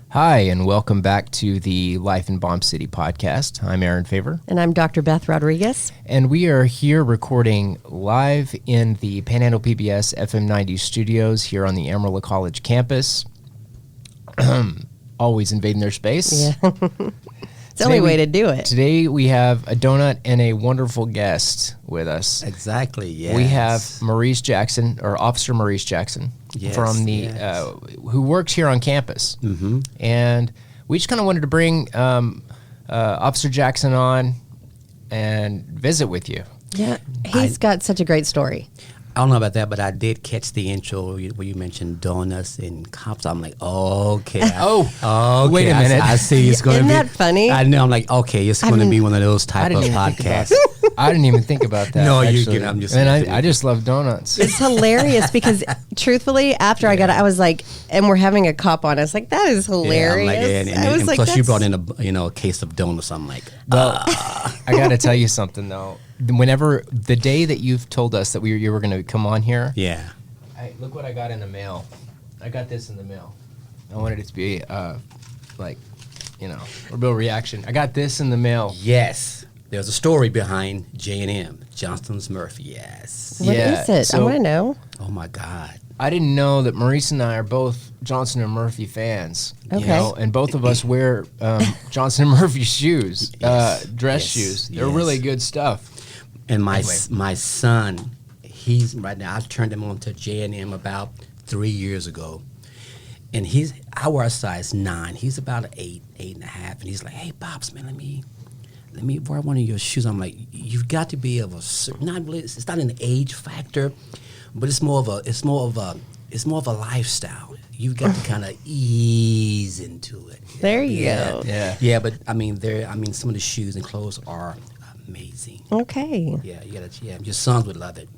Hi, and welcome back to the Life in Bomb City podcast. I'm Aaron Favor. And I'm Dr. Beth Rodriguez. And we are here recording live in the Panhandle PBS FM 90 studios here on the Amarillo College campus. Always invading their space. Yeah. It's the only way to do it. Today we have a donut and a wonderful guest with us. Exactly, yes. We have Maurice Jackson, or Officer Maurice Jackson, from the who works here on campus. Mm-hmm. And we just kind of wanted to bring Officer Jackson on and visit with you. Yeah, he's got such a great story. I don't know about that, but I did catch the intro where you mentioned donuts and cops. I'm like, okay. Okay. Wait a minute. I see it's going to be. Isn't that funny? I know. I'm like, okay, it's going to be one of those type of podcasts. I didn't even think about that. No, actually. I'm just. And I just love donuts. It's hilarious because, truthfully, after I got it, I was like, and we're having a cop on. I was like, that is hilarious. And plus, you brought in a case of donuts. I'm like, well, I got to tell you something though. Whenever the day that you've told us that you were going to come on here, look what I got in the mail. I got this in the mail. I wanted it to be a real reaction. I got this in the mail. Yes, there's a story behind J&M, Johnston's Murphy. Yes. What is it? I want to know. Oh my God. I didn't know that Maurice and I are both Johnson & Murphy fans. Okay. And both of us wear Johnson & Murphy shoes, dress shoes. They're really good stuff. And my son, he's right now. I turned him on to J&M about 3 years ago, and I wear a size 9. He's about an 8.5, and he's like, "Hey, Pops, man, let me wear one of your shoes." I'm like, "You've got to be of a certain, not really. It's not an age factor, but it's more of a lifestyle. You've got to kind of ease into it." There you go. Yeah. But some of the shoes and clothes are amazing. Okay. Yeah, you gotta. Yeah, your sons would love it.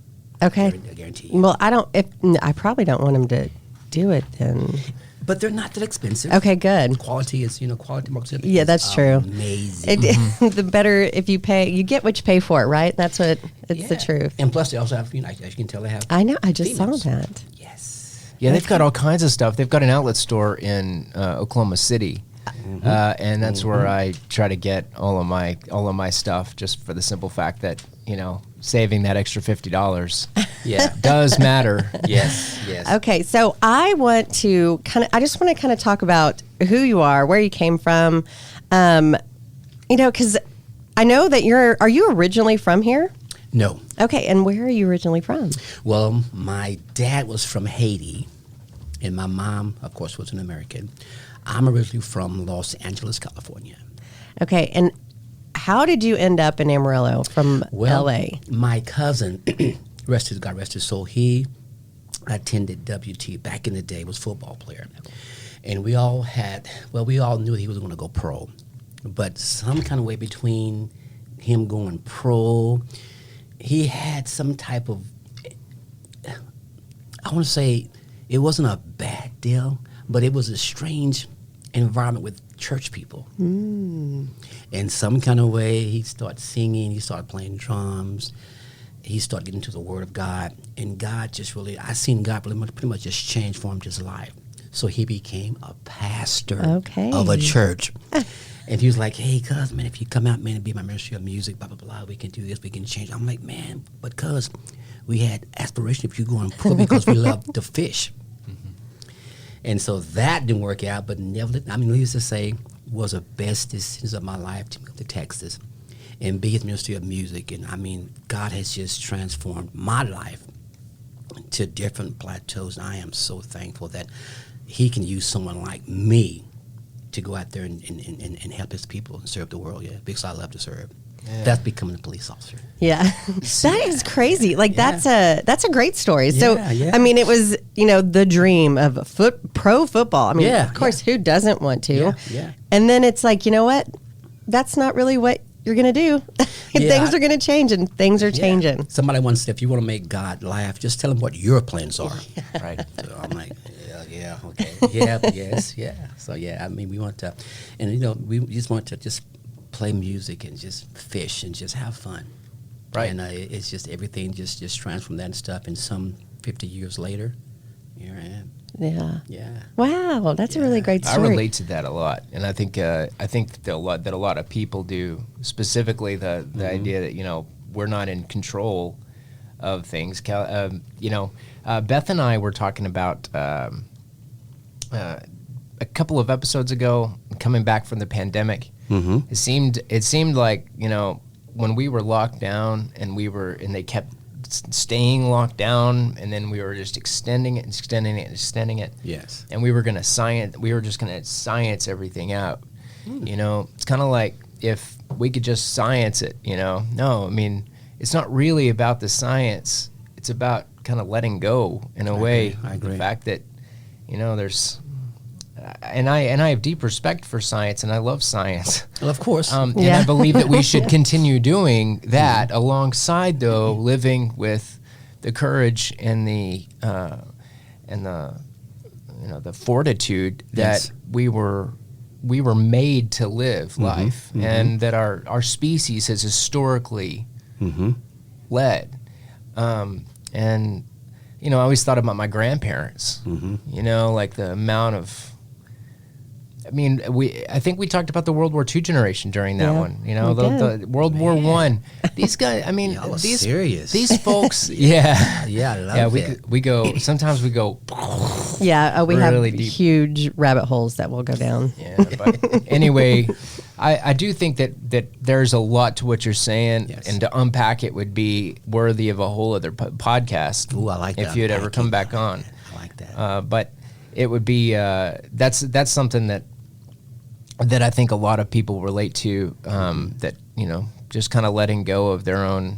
Okay. I guarantee you. Well, I probably don't want him to do it then. But they're not that expensive. Okay, good. Quality is, quality marks. Yeah, that's true. Amazing. The better if you pay, you get what you pay for, right? That's what it's the truth. And plus, they also have, as you can tell, they have. I know. I just females. saw that. Yes. Yeah, they've got all kinds of stuff. They've got an outlet store in Oklahoma City, and that's where I try to get all of my stuff, just for the simple fact that saving that extra $50 does matter. Yes. Okay, so I just want to kind of talk about who you are, where you came from, because I know that are you originally from here? No. Okay, and where are you originally from? Well, my dad was from Haiti, and my mom, of course, was an American. I'm originally from Los Angeles, California. Okay, and how did you end up in Amarillo from L.A.? My cousin, God rest his soul, he attended WT back in the day, was a football player. And we all knew he was going to go pro. But some kind of way between him going pro, he had some type of, I want to say, it wasn't a bad deal, but it was a strange environment with church people. In some kind of way, he started singing, he started playing drums, he started getting into the Word of God, and God just really, I seen God pretty much just change for him his life. So he became a pastor of a church. And he was like, "Hey, cuz, man, if you come out, man, and be my ministry of music, blah, blah, blah, we can do this, we can change." I'm like, "Man, but cuz, we had aspiration if you going pro because we love to fish." And so that didn't work out, but needless to say, was the best decisions of my life to move to Texas and be at the Ministry of Music. And God has just transformed my life to different plateaus. And I am so thankful that he can use someone like me to go out there and help his people and serve the world, because I love to serve. Yeah. That's becoming a police officer. Yeah. That is crazy. Like that's a great story. So it was, the dream of pro football. Of course, who doesn't want to? Yeah. And then it's like, you know what? That's not really what you're going to do. Things are going to change, and things are changing. Somebody once said, if you want to make God laugh, just tell him what your plans are. Right. So I'm like, okay. Yes. So we want to, and we just want to just play music and just fish and just have fun. Right. And it's just everything just transformed that and stuff. And some 50 years later, here I am. Yeah. Yeah. Wow, that's a really great I story. relate to that a lot, and I think that a lot of people do. Specifically, the idea that we're not in control of things. Beth and I were talking about a couple of episodes ago, coming back from the pandemic. Mm-hmm. It seemed like when we were locked down and they kept staying locked down, and then we were just extending it. Yes. And we were just gonna science everything out. It's kind of like if we could just science it. No, I mean, it's not really about the science. It's about kind of letting go in a way. I agree. The fact that there's. And I have deep respect for science, and I love science. Well, of course. And I believe that we should continue doing that alongside, though, living with the courage and the fortitude that we were made to live life, and that our species has historically led. And I always thought about my grandparents. Like the amount of. I mean, I think we talked about the World War II generation during that one. The World War I. These guys. I mean, serious. These folks. Yeah. Yeah, I love it. We go. Sometimes we go. Yeah, we really have deep. Huge rabbit holes that will go down. Yeah, but anyway, I do think that there's a lot to what you're saying, and to unpack it would be worthy of a whole other podcast. Ooh, I like that. If you'd ever come back on. I like that. But it would be that's something that I think a lot of people relate to. That just kind of letting go of their own,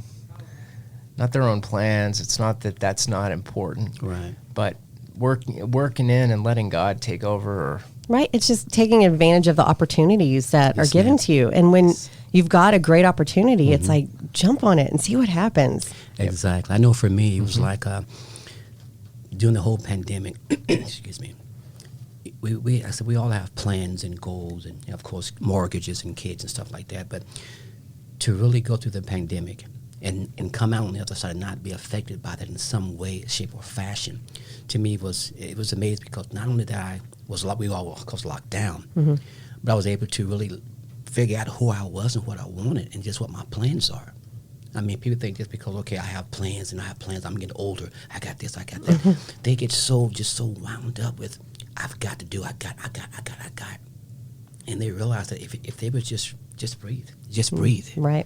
not their own plans. It's not that that's not important, Right. But working in and letting God take over. Right. It's just taking advantage of the opportunities that are given ma'am. to you. And when you've got a great opportunity, it's like, jump on it and see what happens. Exactly. I know for me, it was like during the whole pandemic, excuse me, we all have plans and goals and, of course, mortgages and kids and stuff like that. But to really go through the pandemic and come out on the other side and not be affected by that in some way, shape, or fashion, to me it was amazing, because not only that we all were, of course, locked down, but I was able to really figure out who I was and what I wanted and just what my plans are. I mean, people think just because, okay, I have plans, I'm getting older, I got this, I got that. They get so wound up with, I've got to do, I got. And they realize that if they would just breathe, Right.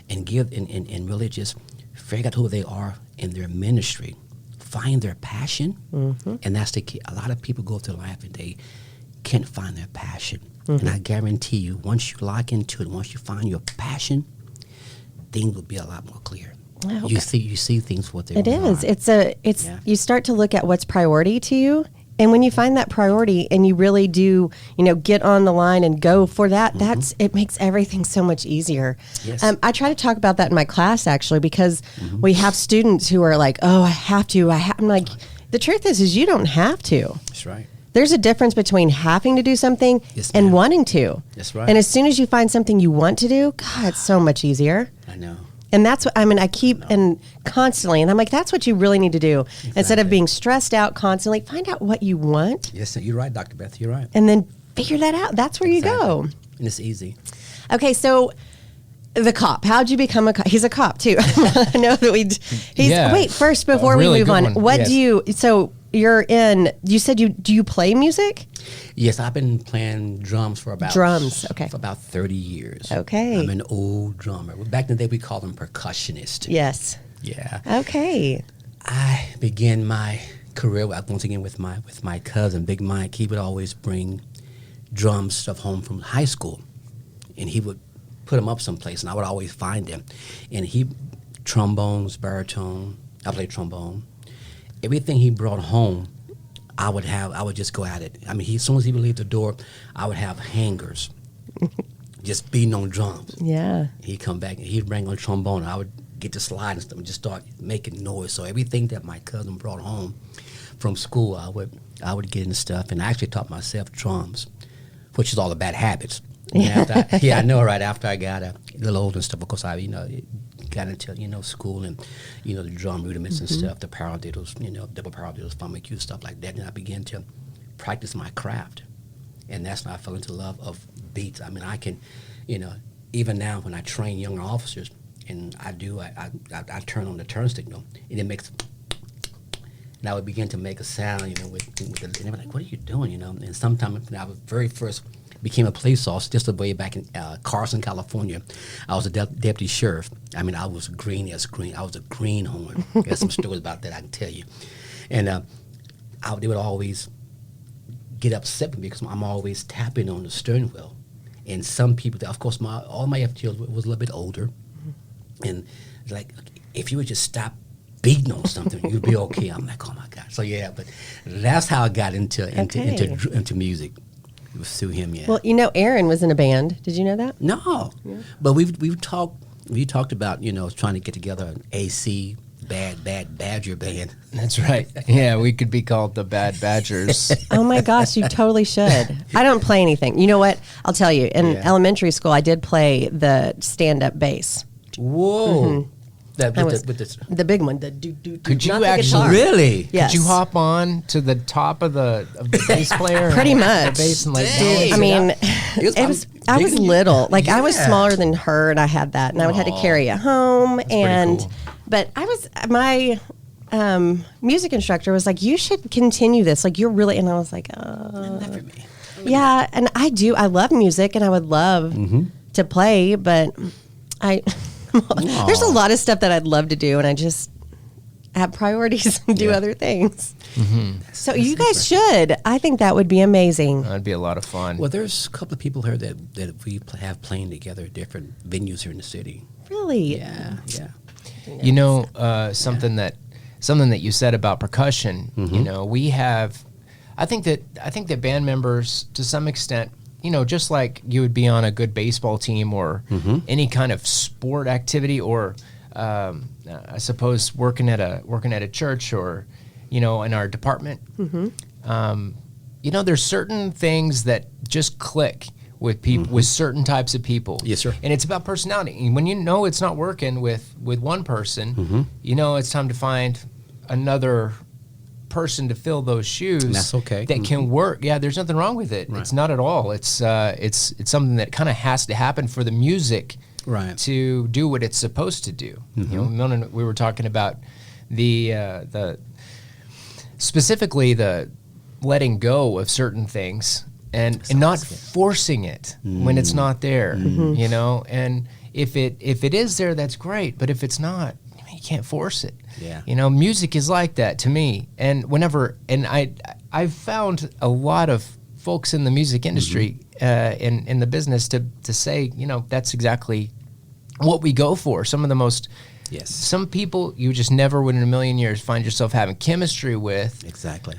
and give and really just figure out who they are in their ministry, find their passion, and that's the key. A lot of people go through life and they can't find their passion. And I guarantee you, once you lock into it, once you find your passion, things will be a lot more clear. Wow. You see things what they It is. are. You start to look at what's priority to you. And when you find that priority and you really do, get on the line and go for that, it makes everything so much easier. Yes. I try to talk about that in my class, actually, because we have students who are like, oh, I have to. I'm like, the truth is you don't have to. That's right. There's a difference between having to do something and wanting to. That's right. And as soon as you find something you want to do, God, it's so much easier. I know. And that's what, I keep and constantly, and I'm like, that's what you really need to do. Exactly. Instead of being stressed out constantly, find out what you want. Yes, you're right, Dr. Beth, you're right. And then figure that out. That's where you go. And it's easy. Okay, so the cop, how'd you become a cop? He's a cop too. I know that wait, first, before we move on, you said do you play music? Yes, I've been playing drums for about 30 years. Okay. I'm an old drummer. Back in the day, we called them percussionists. Yes. Yeah. Okay. I began my career once again with my cousin, Big Mike. He would always bring drum stuff home from high school, and he would put them up someplace, and I would always find them. And trombones, baritone. I played trombone. Everything he brought home, I would just go at it. I mean, as soon as he would leave the door, I would have hangers, just beating on drums. Yeah. He'd come back and he'd bring on trombone. I would get to slide and stuff and just start making noise. So everything that my cousin brought home from school, I would get into stuff. And I actually taught myself drums, which is all the bad habits. I know. Right after I got a little older and stuff, of course, I got into school and the drum rudiments and stuff, the paradiddles, double paradiddles, funk cue, stuff like that. And I began to practice my craft, and that's when I fell into love of beats. I mean, I can, even now when I train younger officers, and I turn on the turn signal, and it makes. And I would begin to make a sound, with and they were like, "What are you doing?" And sometimes when I was very first became a police officer, just way back in Carson, California, I was a deputy sheriff. I mean, I was green as green. I was a greenhorn. There's some stories about that I can tell you. And they would always get upset with me because I'm always tapping on the steering wheel. And some people, of course, all my FTOs was a little bit older, and like, if you would just stop beating on something, you'd be okay. I'm like, oh my God. So yeah, but that's how I got into music. It was through him, yeah. Well, Aaron was in a band. Did you know that? No, but we've talked about trying to get together an AC Bad Badger band. That's right. Yeah, we could be called the Bad Badgers. Oh my gosh, you totally should. I don't play anything. You know what? I'll tell you. In elementary school, I did play the stand-up bass. Whoa. Mm-hmm. The big one. Could you actually really? Yes. Could you hop on to the top of the bass player? Pretty and much. The bass and I mean, I was little. Like I was smaller than her, and I had that, and I would have to carry it home. That's and cool. But my music instructor was like, "You should continue this. Like you're really," and I was like, Not for me. Yeah, and I do. I love music, and I would love to play, but there's a lot of stuff that I'd love to do, and I just have priorities and do other things. So you guys should. I think that would be amazing. That'd be a lot of fun. Well, there's a couple of people here that we have playing together at different venues here in the city. Really? Yeah. Something that you said about percussion. We have. I think that band members, to some extent, just like you would be on a good baseball team or any kind of sport activity, or I suppose working at a church or in our department. There's certain things that just click with people, with certain types of people. Yes, sir. And it's about personality. And when it's not working with one person, it's time to find another person to fill those shoes. And that's okay. That can work. Yeah, there's nothing wrong with it. Right. It's not at all. It's something that kind of has to happen for the music to do what it's supposed to do. We were talking about the specifically the letting go of certain things and not forcing it when it's not there. And if it is there, that's great. But if it's not, you can't force it. Yeah. Music is like that to me. And I've found a lot of folks in the music industry, in the business, to say, that's exactly what we go for. Some of the most, some people you just never would in a million years find yourself having chemistry with. Exactly.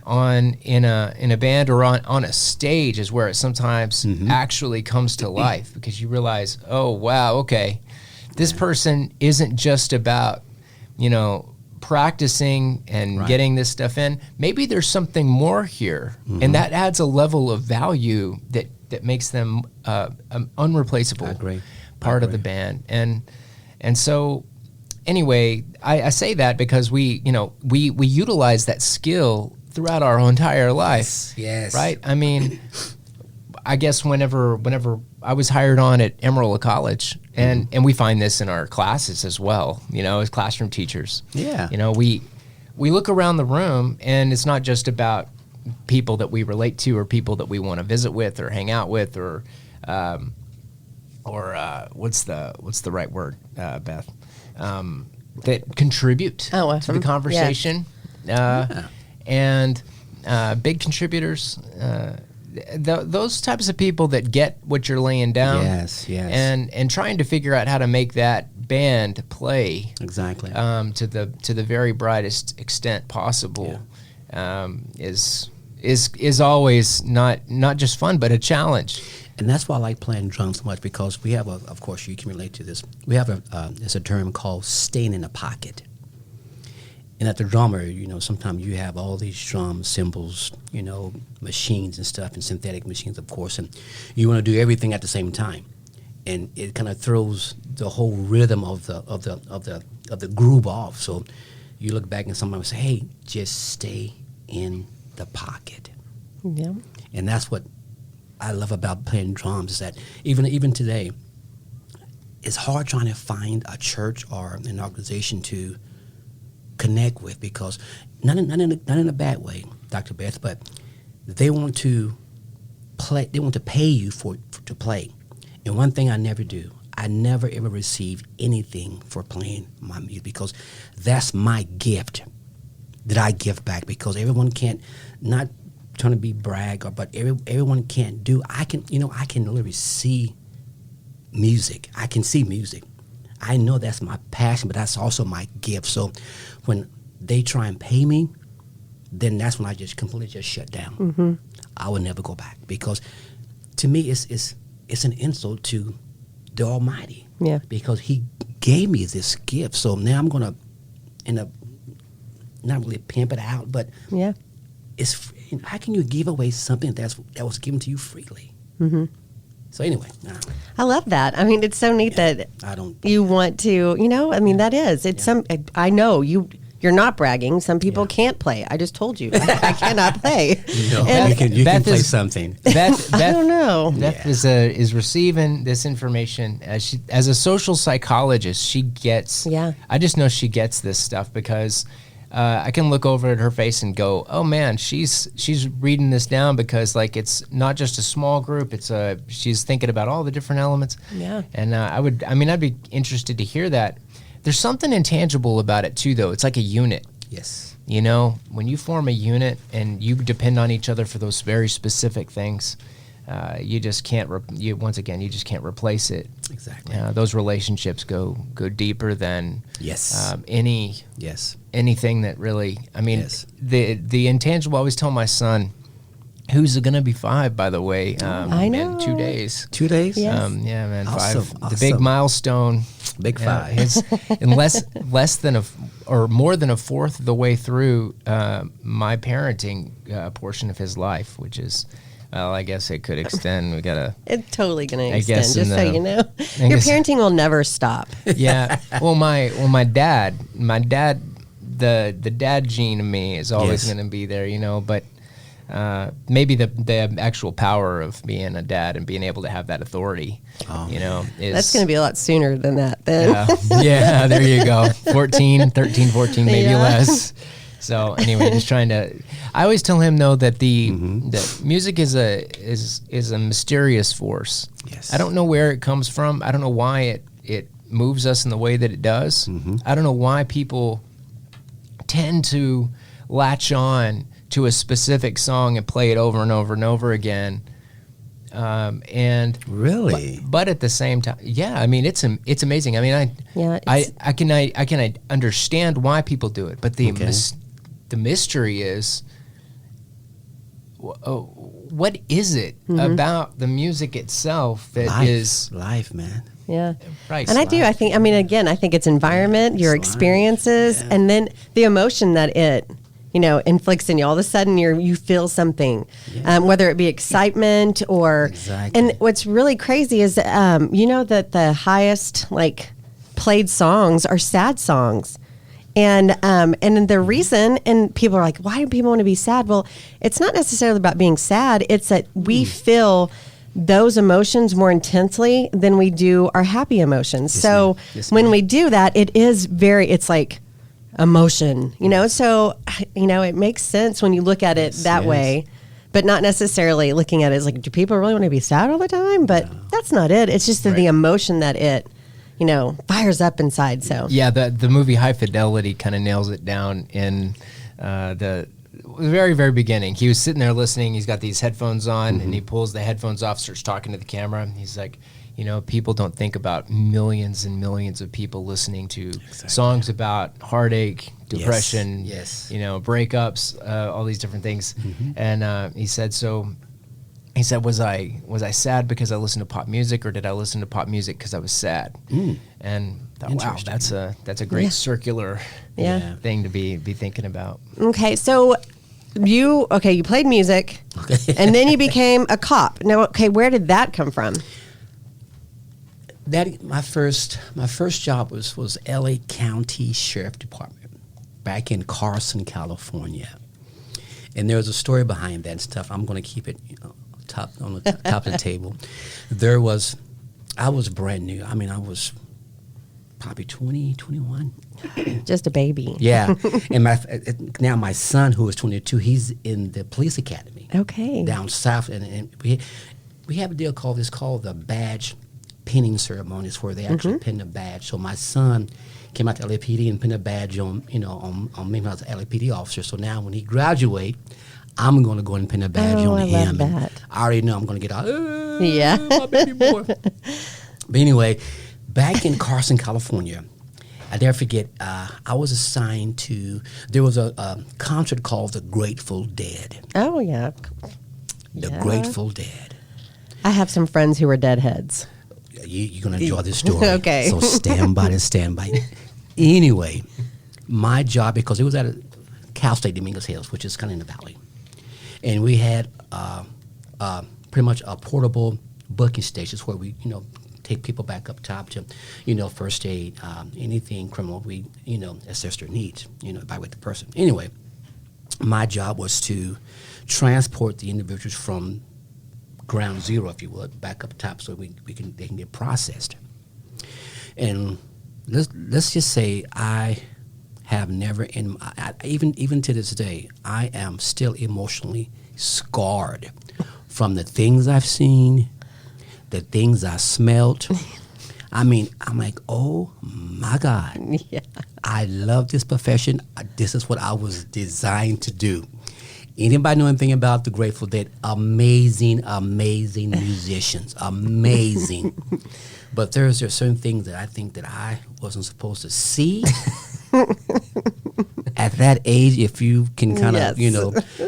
In a band or on a stage is where it sometimes actually comes to life, because you realize, oh wow, okay, this person isn't just about practicing and getting this stuff in. Maybe there's something more here, and that adds a level of value that makes them an unreplaceable part of the band. And so anyway, I say that because we utilize that skill throughout our entire life. Yes. Right? I mean, I guess whenever I was hired on at Amarillo College, and we find this in our classes as well, as classroom teachers. Yeah. We look around the room, and it's not just about people that we relate to or people that we want to visit with or hang out with or what's the right word, Beth? That contribute to the conversation. And big contributors, those types of people that get what you're laying down, and trying to figure out how to make that band play exactly to the very brightest extent possible, is always not just fun but a challenge. And that's why I like playing drums so much, because we have of course you can relate to this. We have it's a term called staying in the pocket. And at the drummer, sometimes you have all these drum cymbals, machines and stuff, and synthetic machines, of course, and you want to do everything at the same time, and it kind of throws the whole rhythm of the groove off. So you look back and somebody will say, "Hey, just stay in the pocket." Yeah. And that's what I love about playing drums, is that even today, it's hard trying to find a church or an organization to connect with, because not in a bad way, Dr. Beth, but they want to play. They want to pay you to play. And one thing I never do, I never ever receive anything for playing my music, because that's my gift that I give back. Because everyone can't, not trying to be but everyone can't do. I can literally see music. I can see music. I know that's my passion, but that's also my gift. So when they try and pay me, then that's when I just completely shut down. Mm-hmm. I will never go back, because to me it's an insult to the Almighty. Yeah. Because He gave me this gift. So now I'm going to end up not really pimp it out, but Yeah. how can you give away something that was given to you freely? Mm-hmm. So anyway, I love that. I mean, it's so neat that you want to, that is. It's I know you're not bragging. Some people can't play. I just told you. I cannot play. You can play something. Beth, I don't know. Beth is receiving this information as a social psychologist. She gets. Yeah. I just know she gets this stuff because I can look over at her face and go, "Oh man, she's reading this down because it's not just a small group. She's thinking about all the different elements." Yeah. And I'd be interested to hear that. There's something intangible about it too, though. It's like a unit. Yes. When you form a unit and you depend on each other for those very specific things, you just can't. You just can't replace it. Exactly. Those relationships go deeper than anything that really. Yes. The intangible. I always tell my son, who's going to be 5, by the way. I know. In 2 days. 2 days. Yes. Yeah, man. Awesome, 5. The big milestone. Big 5. And less than or more than a fourth of the way through my parenting portion of his life, which is, well, I guess it could extend. We gotta. It's totally going to I extend. guess Just so you know, your parenting will never stop. Yeah. Well, my dad, the dad gene in me is always going to be there, but. Maybe the actual power of being a dad and being able to have that authority, is... That's going to be a lot sooner than that then. Yeah, there you go. 13, 14, maybe less. So anyway, just trying to... I always tell him, though, that that music is a mysterious force. Yes. I don't know where it comes from. I don't know why it moves us in the way that it does. Mm-hmm. I don't know why people tend to latch on to a specific song and play it over and over and over again, and really, but at the same time, it's amazing. I mean, I can understand why people do it, but the mystery is, what is it about the music itself that is life, man? Yeah. Right. And I think, I think it's environment, your experiences, and then the emotion that it inflicts in you. All of a sudden you feel something, whether it be excitement or, exactly. And what's really crazy is, that the highest played songs are sad songs. And the reason, and people are like, why do people want to be sad? Well, it's not necessarily about being sad. It's that we feel those emotions more intensely than we do our happy emotions. Yes, so when we do that, it's like emotion, so, it makes sense when you look at it that way, but not necessarily looking at it as do people really want to be sad all the time? But that's not it. It's just the emotion that it, fires up inside. So yeah, the movie High Fidelity kind of nails it down in the very, very beginning. He was sitting there listening. He's got these headphones on, and he pulls the headphones off, starts talking to the camera. He's like, people don't think about millions and millions of people listening to songs about heartache, depression, breakups, all these different things. And he said, so he said, was I sad because I listened to pop music, or did I listen to pop music because I was sad? And thought, wow, that's a great circular thing to be thinking about. Okay, so you played music, and then you became a cop. Now, okay, where did that come from? My first job was LA County Sheriff Department back in Carson, California. And there's a story behind that stuff. I'm going to keep it top of the table. I was brand new. I mean, I was probably 20, 21. Just a baby. Yeah. And now my son, who is 22, he's in the police academy. Okay. Down south. And we have a deal called the badge pinning ceremonies, where they actually pin the badge. So my son came out to LAPD and pinned a badge on me when I was an LAPD officer. So now when he graduates, I'm going to go and pin a badge on him. Love that. I already know I'm going to get out. My baby boy. But anyway, back in Carson, California, I never forget, I was assigned to, there was a concert called The Grateful Dead. Oh, yeah. The Grateful Dead. I have some friends who are deadheads. You're going to enjoy this story. Okay. So stand by. Anyway, my job, because it was at Cal State Dominguez Hills, which is kind of in the valley. And we had pretty much a portable booking stations where we, take people back up top to, first aid, anything criminal we, assess their needs, evaluate the person. Anyway, my job was to transport the individuals from ground zero, if you would, back up top so they can get processed. And let's just say I have never, even to this day, I am still emotionally scarred from the things I've seen, the things I smelt. I mean, I'm like, oh my God. Yeah. I love this profession. This is what I was designed to do. Anybody know anything about the Grateful Dead? Amazing musicians. Amazing. But there are certain things that I think that I wasn't supposed to see. At that age, if you can kind of,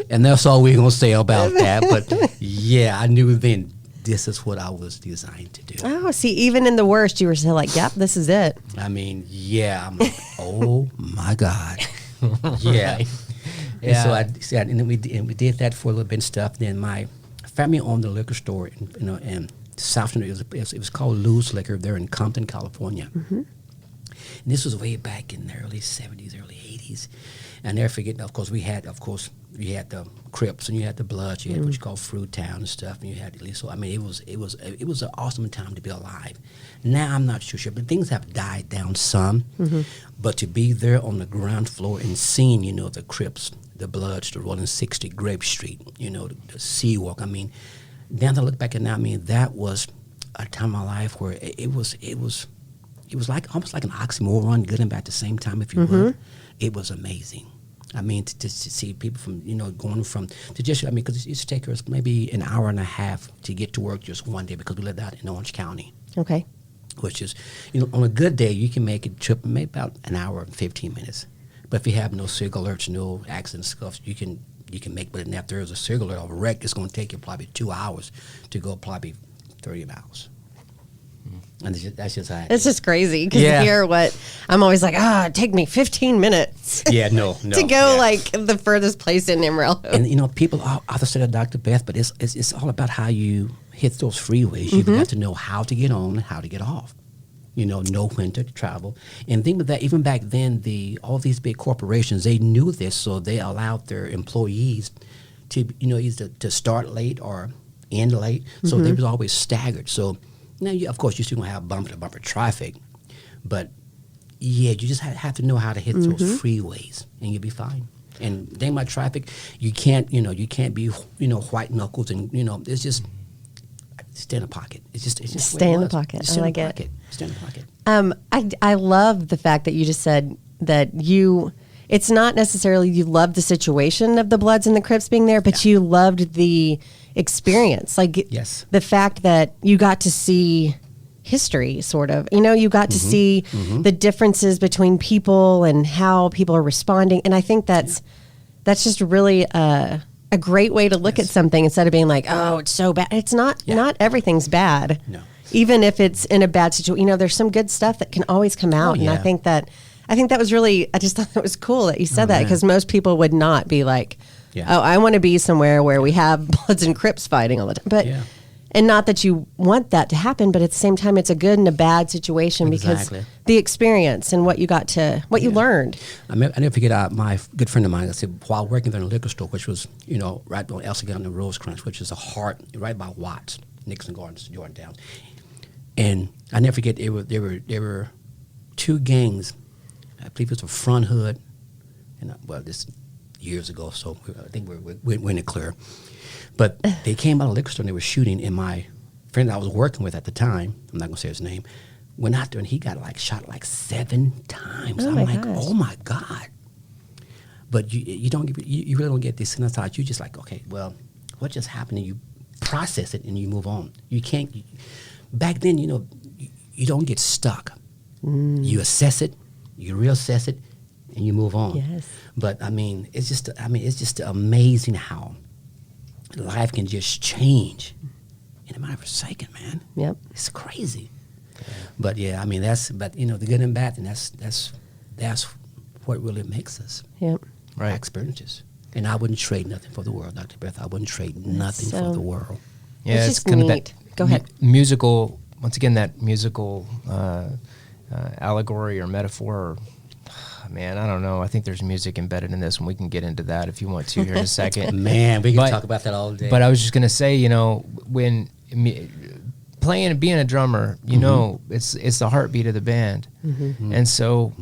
and that's all we're going to say about that. But yeah, I knew then this is what I was designed to do. Oh, see, even in the worst, you were still like, yep, this is it. I mean, yeah, I'm like, oh my God. Yeah. Yeah. And so and we did that for a little bit and stuff. Then my family owned a liquor store in South. It was called Lou's Liquor. There in Compton, California. And this was way back in the early 70s, early 80s. And never forget, of course, you had the Crips and you had the Bloods. You had what you call Fruit Town and stuff. And you had so I mean, it was an awesome time to be alive. Now I'm not too sure, but things have died down some. But to be there on the ground floor and seeing, the Crips, the Bloods, the Rolling 60, Grape Street, the Seawalk. I mean, now that I look back at now, I mean, that was a time in my life where it was like almost like an oxymoron, good and bad at the same time, if you would. It was amazing. I mean, to see people from, going from, to just, I mean, because it used to take us maybe an hour and a half to get to work just one day because we lived out in Orange County. Okay. Which is, on a good day, you can make a trip maybe about an hour and 15 minutes. But if you have no SIG alerts, no accident stuff, you can make, but if there is a SIG alert of a wreck, it's going to take you probably 2 hours to go probably 30 miles. And that's just how it It's is. just crazy because here, I'm always like, it take me 15 minutes. Yeah, no. to go like the furthest place in Amarillo. And people either say Dr. Beth, but it's all about how you hit those freeways. You've got to know how to get on and how to get off. Know when to travel. And think of that, even back then, all these big corporations, they knew this, so they allowed their employees to, either to start late or end late. So they was always staggered. So now, of course, you're still going to have bumper-to-bumper traffic. But, yeah, you just have to know how to hit those freeways, and you'll be fine. And the thing about traffic, you can't be, white knuckles and, it's just stay in the pocket. It's just Stay in the pocket. I like it. Stay in the pocket. I love the fact that you just said that it's not necessarily you loved the situation of the Bloods and the Crips being there, but you loved the experience. Like yes. The fact that you got to see history, sort of. You got to see the differences between people and how people are responding. And I think that's just really a a great way to look at something instead of being like, oh, it's so bad. It's not. Not everything's bad. No. Even if it's in a bad situation, there's some good stuff that can always come out. And I think that was really. I just thought that was cool that you said that, because most people would not be like, oh, I want to be somewhere where we have Bloods and Crips fighting all the time. But and not that you want that to happen, but at the same time, it's a good and a bad situation because the experience and what you you learned. I never forget my good friend of mine. I said, while working there in a liquor store, which was, right on Elsinore and Rosecrans, which is right by Watts, Nixon Gardens, Jordantown. And I never forget, there were two gangs. I believe it was a Front Hood, and this years ago, so I think we're in it clear. But they came out of the liquor store and they were shooting, and my friend that I was working with at the time, I'm not going to say his name, went out there and he got shot 7 times. I'm like, oh my God. But you really don't get desensitized. You just like, okay, well, what just happened? And you process it and you move on. You can't, back then, you don't get stuck. You assess it, you reassess it, and you move on. Yes. But it's just amazing how life can just change in a matter of a second, man. Yep. It's crazy. But the good and bad, and that's what really makes us. Yep. Right. Our experiences. And I wouldn't trade nothing for the world, Dr. Beth. I wouldn't trade nothing for the world. Yeah, it's kind neat. of that Go ahead. Musical, once again, that musical allegory or metaphor. Man, I don't know. I think there's music embedded in this, and we can get into that if you want to here in a second. Man, we can talk about that all day. But I was just going to say, when playing and being a drummer, it's the heartbeat of the band. And so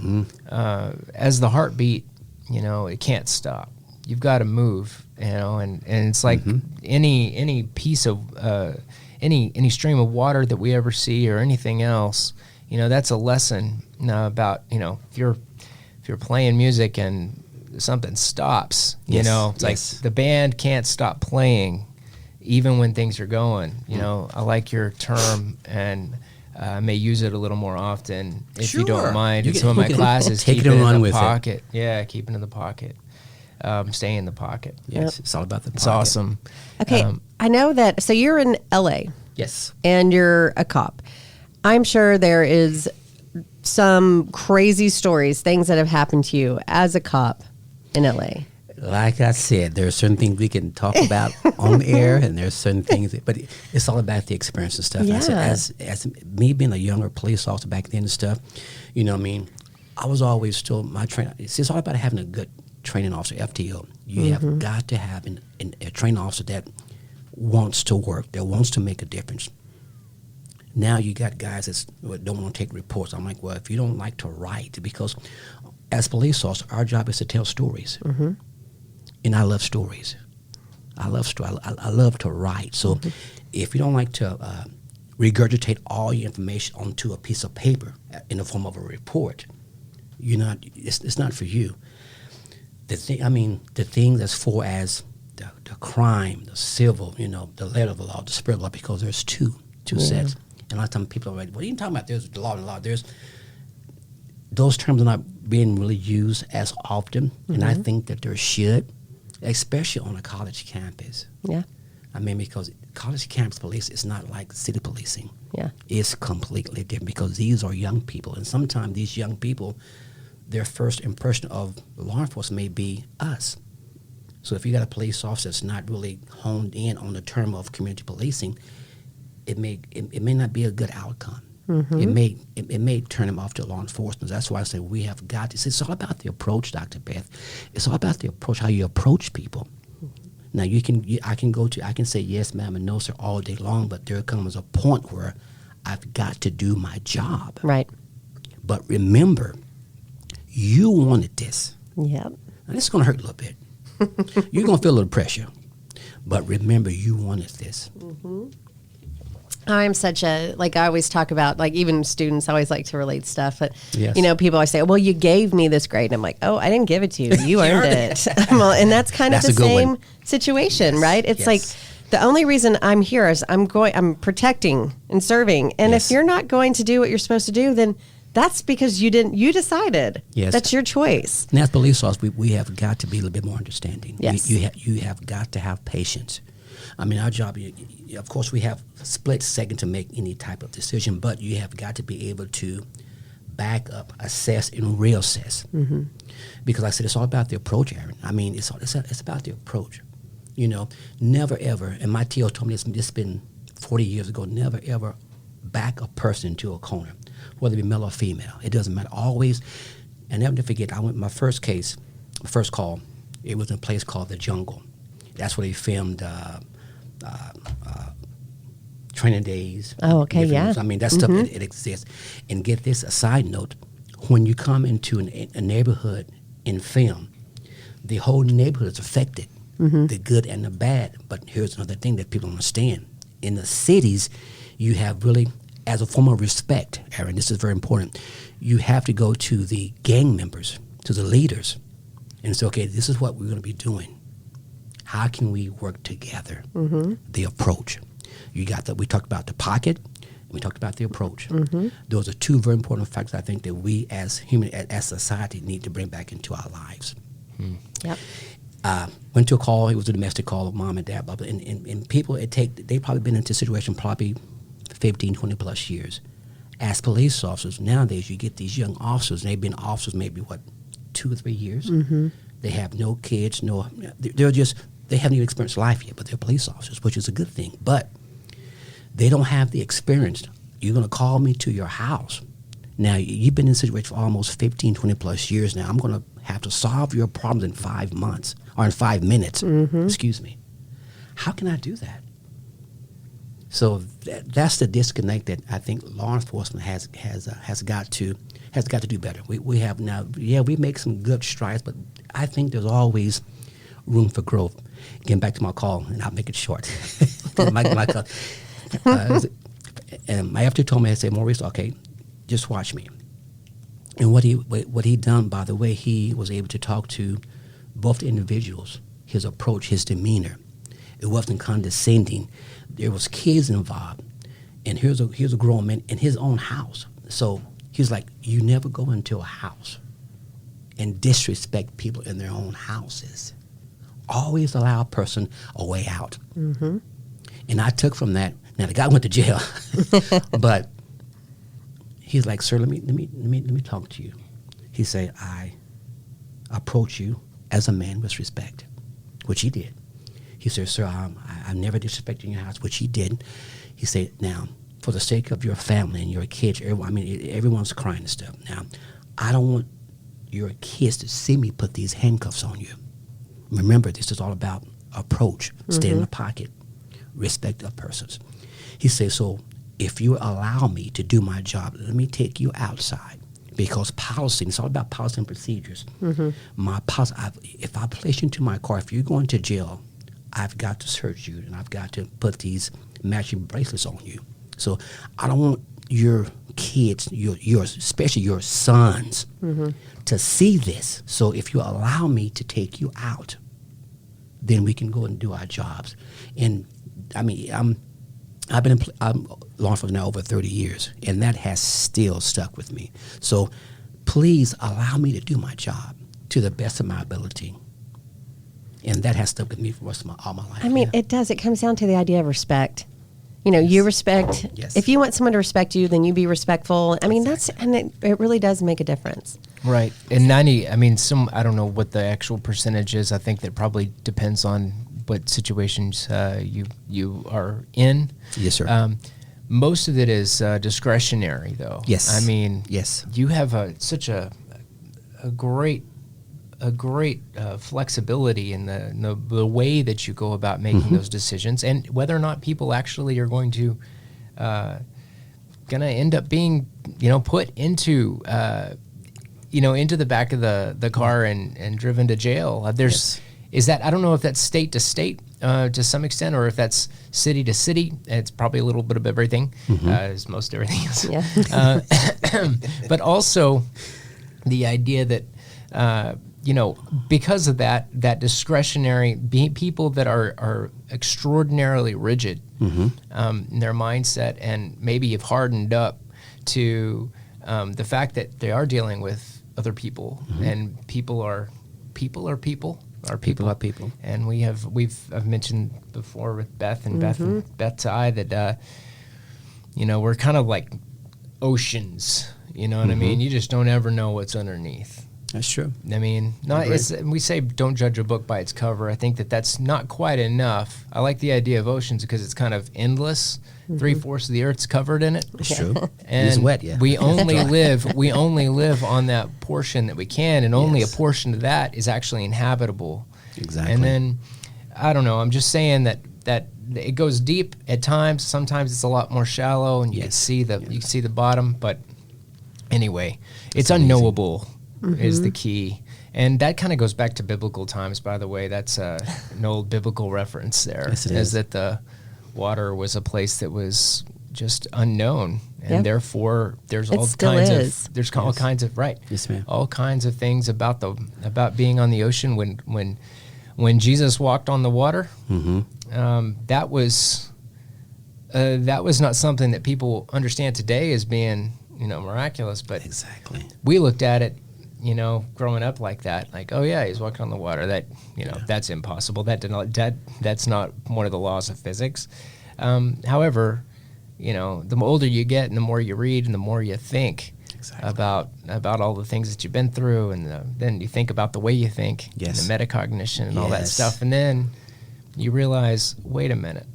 as the heartbeat, it can't stop. You've got to move, and it's like any piece of, any stream of water that we ever see or anything else, that's a lesson about, if you're playing music and something stops, it's like the band can't stop playing even when things are going. I like your term, and I may use it a little more often if you don't mind. In some of my classes, take it and run with pocket. Yeah, keep it in the pocket. Stay in the pocket. Yes, it's all about the pocket. It's awesome. Okay, I know that. So you're in LA. Yes. And you're a cop. I'm sure there is some crazy stories, things that have happened to you as a cop in LA. Like I said, there are certain things we can talk about on the air, and there's certain things, but it's all about the experience and stuff. Yeah. As me being a younger police officer back then and stuff, I was always told my training, it's all about having a good training officer, FTO. You have got to have a training officer that wants to work, that wants to make a difference. Now you got guys that don't want to take reports. I'm like, well, if you don't like to write, because as police officers, our job is to tell stories. And I love stories. I love to write. So if you don't like to regurgitate all your information onto a piece of paper in the form of a report, it's not for you. The thing as far as the crime, the civil, the letter of the law, the spirit of the law, because there's two sets. And a lot of times people are like, what are you talking about? There's the law and the law. Those terms are not being really used as often, and I think that there should, especially on a college campus. Yeah. Because college campus police is not like city policing. Yeah. It's completely different, because these are young people, and sometimes these young people, their first impression of law enforcement may be us. So if you got a police officer that's not really honed in on the term of community policing, it may not be a good outcome. It may turn them off to law enforcement. That's why I say we have got to. It's all about the approach, Dr. Beth. It's all about the approach, how you approach people. Now I can say yes, ma'am, and no, sir, all day long, but there comes a point where I've got to do my job. Right. But remember, you wanted this. Yep. Now this is going to hurt a little bit. You're going to feel a little pressure, but remember, you wanted this. I'm such a, I always talk about, even students always like to relate stuff, but, Yes. People always say, well, you gave me this grade. And I'm like, oh, I didn't give it to you. You earned it. Well, and that's kind of That's the a good same one. situation, Yes, right? It's yes. like, the only reason I'm here is I'm protecting and serving. And Yes. if you're not going to do what you're supposed to do, then That's because you decided. Yes. That's your choice. And as police officers, we have got to be a little bit more understanding. Yes. You have got to have patience. I mean, our job, of course, we have a split second to make any type of decision, but you have got to be able to back up, assess, and reassess. Mm-hmm. Because like I said, it's all about the approach, Aaron. I mean, it's about the approach. You know, never ever, and my TO told me this has been 40 years ago, never ever back a person into a corner, whether it be male or female. It doesn't matter. Always, and never to forget, I went my first call, it was in a place called The Jungle. That's where they filmed Training Days. Oh, okay, yeah. I mean, that stuff, it exists. And get this, a side note, when you come into a neighborhood in film, the whole neighborhood is affected, the good and the bad. But here's another thing that people don't understand. In the cities, you have really, as a form of respect, Aaron, this is very important, you have to go to the gang members, to the leaders, and say, okay, this is what we're going to be doing. How can we work together? The approach. We talked about the pocket, and we talked about the approach. Those are two very important factors I think that we as society need to bring back into our lives. Yep. Went to a call. It was a domestic call of mom and dad, blah, blah, and people, they've probably been into a situation probably 15, 20 plus years. As police officers, nowadays you get these young officers, and they've been officers maybe, 2 or 3 years? They have no kids, they haven't even experienced life yet, but they're police officers, which is a good thing. But they don't have the experience. You're going to call me to your house. Now, you've been in a situation for almost 15, 20 plus years now. I'm going to have to solve your problems in 5 months, or in 5 minutes, excuse me. How can I do that? So that's the disconnect that I think law enforcement has got to do better. We have now, we make some good strides, but I think there's always room for growth. Getting back to my call, and I'll make it short. my call, and my after told me, I said, Maurice, okay, just watch me. And what he done, by the way, he was able to talk to both the individuals, his approach, his demeanor. It wasn't condescending. There was kids involved, and here's a grown man in his own house. So he's like, you never go into a house and disrespect people in their own houses. Always allow a person a way out. And I took from that. Now the guy went to jail, but he's like, sir, let me talk to you. He said, I approach you as a man with respect, which he did. He said, sir, I never disrespected your house, which he did. He said, now, for the sake of your family and your kids, everyone's crying and stuff. Now, I don't want your kids to see me put these handcuffs on you. Remember, this is all about approach, stay in the pocket, respect of persons. He said, so if you allow me to do my job, let me take you outside. Because policy, it's all about policy and procedures. My policy, if I place you into my car, if you're going to jail, I've got to search you, and I've got to put these matching bracelets on you. So I don't want your kids, yours, especially your sons, to see this. So if you allow me to take you out, then we can go and do our jobs. And I mean, I've been law enforcement now over 30 years, and that has still stuck with me. So please allow me to do my job to the best of my ability. And that has stuck with me for the rest of all my life. I mean, it does. It comes down to the idea of respect. You know, you respect. Yes. If you want someone to respect you, then you be respectful. I mean, it really does make a difference. Right. And 90, I mean, I don't know what the actual percentage is. I think that probably depends on what situations you are in. Yes, sir. Most of it is discretionary, though. Yes. I mean, yes. You have such a great flexibility in the way that you go about making those decisions, and whether or not people actually are going to end up being put into into the back of the car and driven to jail. Is that, I don't know if that's state to state to some extent, or if that's city to city. It's probably a little bit of everything, as most everything is. Yeah. But also the idea that because of that discretionary, people that are extraordinarily rigid in their mindset, and maybe have hardened up to the fact that they are dealing with other people, and people are people. And I've mentioned before with Beth and Beth to I that we're kind of like oceans. You know what I mean? You just don't ever know what's underneath. That's true. I mean, we say don't judge a book by its cover. I think that's not quite enough. I like the idea of oceans because it's kind of endless. 3/4 of the earth's covered in it. It's true. And it's wet, yeah. we only live on that portion that we can, and only a portion of that is actually inhabitable. Exactly. And then, I don't know, I'm just saying that it goes deep at times. Sometimes it's a lot more shallow, and you can see the bottom. But anyway, it's unknowable is the key. And that kind of goes back to biblical times, by the way. That's an old biblical reference there. Yes, it is. That the water was a place that was just unknown, and therefore there's all kinds of right. Yes, ma'am. All kinds of things about being on the ocean. When Jesus walked on the water, that was not something that people understand today as being miraculous. But exactly, we looked at it, growing up like that, like, oh yeah, he's walking on the water. That that's impossible. That's not one of the laws of physics. However, the older you get and the more you read and the more you think about all the things that you've been through, and then you think about the way you think, and the metacognition and all that stuff, and then you realize, wait a minute,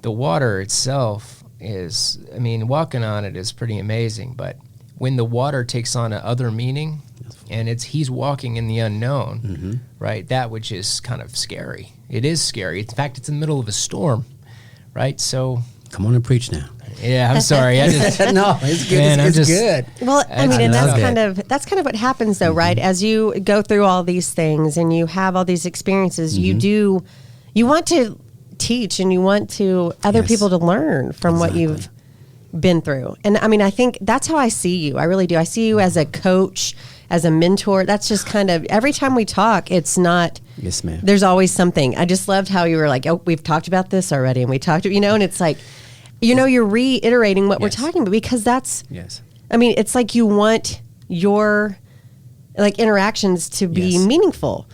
the water itself is, walking on it is pretty amazing, but when the water takes on another meaning, and he's walking in the unknown, right? That which is kind of scary. It is scary. In fact, it's in the middle of a storm, right? So come on and preach now. Yeah, I'm sorry. No, it's good. Man, it's good. Well, and that's kind of what happens, though, right? As you go through all these things and you have all these experiences, you want to teach, and you want to other people to learn from what you've been through. And I think that's how I see you. I really do. I see you as a coach, as a mentor. That's just kind of, every time we talk, it's not, yes, ma'am. There's always something. I just loved how you were like, oh, we've talked about this already, and we talked, and it's like, you're reiterating what we're talking about, because that's, it's like you want your interactions to be meaningful,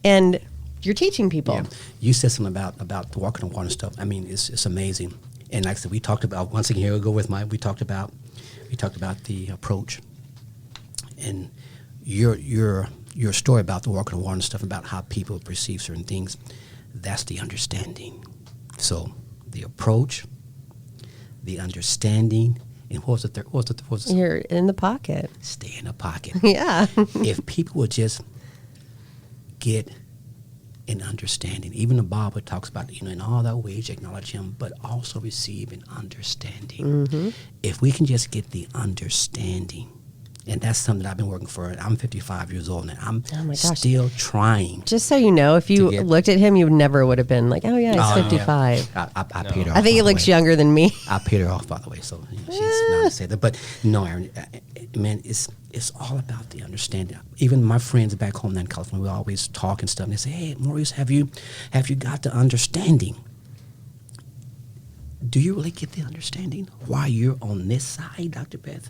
and you're teaching people. Yeah. You said something about the walking on water stuff. It's amazing. And like I said, we talked about, once again, here we go with we talked about the approach, and your story about the walking on water and stuff, about how people perceive certain things. That's the understanding. So the approach, the understanding, and what was the third? You're in the pocket. Stay in the pocket. Yeah. If people would just get an understanding, even the Bible talks about, in all thy ways acknowledge him, but also receive an understanding. If we can just get the understanding, and that's something that I've been working for. I'm 55 years old now. I'm still trying. Just so you know, if you looked at him, you never would have been like, oh yeah, he's 55. I paid her off. I think he looks younger than me. I paid her off, by the way, so she's not to say that. But no, Aaron, man, it's all about the understanding. Even my friends back home in California, we always talk and stuff, and they say, hey, Maurice, have you got the understanding? Do you really get the understanding why you're on this side, Dr. Beth?